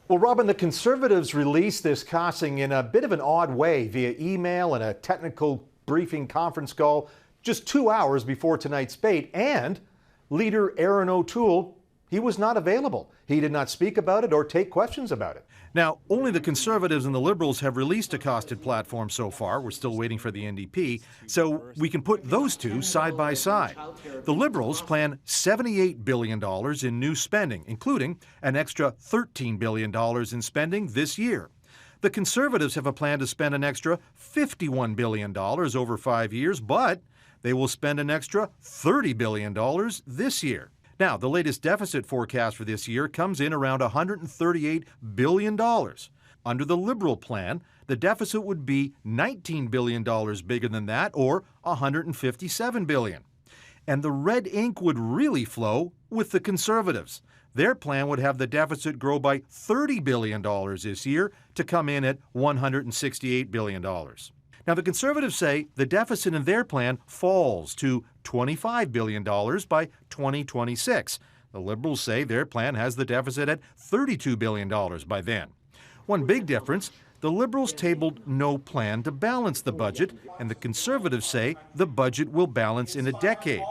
Well, Robin, the Conservatives released this costing in a bit of an odd way via email and a technical briefing conference call just 2 hours before tonight's debate. And leader Aaron O'Toole, he was not available. He did not speak about it or take questions about it. Now, only the Conservatives and the Liberals have released a costed platform so far. We're still waiting for the NDP, so we can put those two side by side. The Liberals plan $78 billion in new spending, including an extra $13 billion in spending this year. The Conservatives have a plan to spend an extra $51 billion over 5 years, but they will spend an extra $30 billion this year. Now, the latest deficit forecast for this year comes in around $138 billion. Under the Liberal plan, the deficit would be $19 billion bigger than that, or $157 billion. And the red ink would really flow with the Conservatives. Their plan would have the deficit grow by $30 billion this year to come in at $168 billion. Now, the Conservatives say the deficit in their plan falls to $25 billion by 2026. The Liberals say their plan has the deficit at $32 billion by then. One big difference, the Liberals tabled no plan to balance the budget, and the Conservatives say the budget will balance in a decade.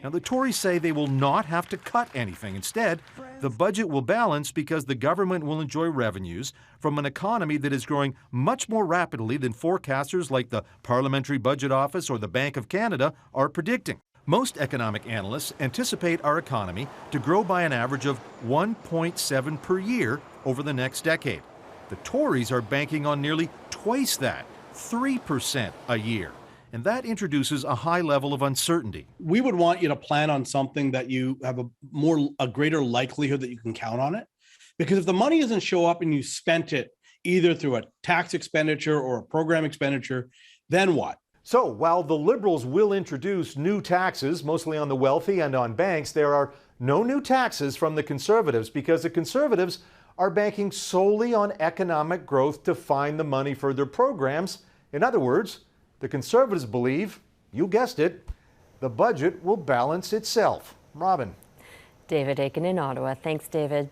Now, the Tories say they will not have to cut anything. Instead, the budget will balance because the government will enjoy revenues from an economy that is growing much more rapidly than forecasters like the Parliamentary Budget Office or the Bank of Canada are predicting. Most economic analysts anticipate our economy to grow by an average of 1.7 per year over the next decade. The Tories are banking on nearly twice that, 3% a year. And that introduces a high level of uncertainty. We would want you to plan on something that you have a greater likelihood that you can count on it. Because if the money doesn't show up and you spent it either through a tax expenditure or a program expenditure, then what? So while the Liberals will introduce new taxes, mostly on the wealthy and on banks, there are no new taxes from the Conservatives because the Conservatives are banking solely on economic growth to find the money for their programs. In other words, the Conservatives believe, you guessed it, the budget will balance itself. Robin. David Akin in Ottawa. Thanks, David.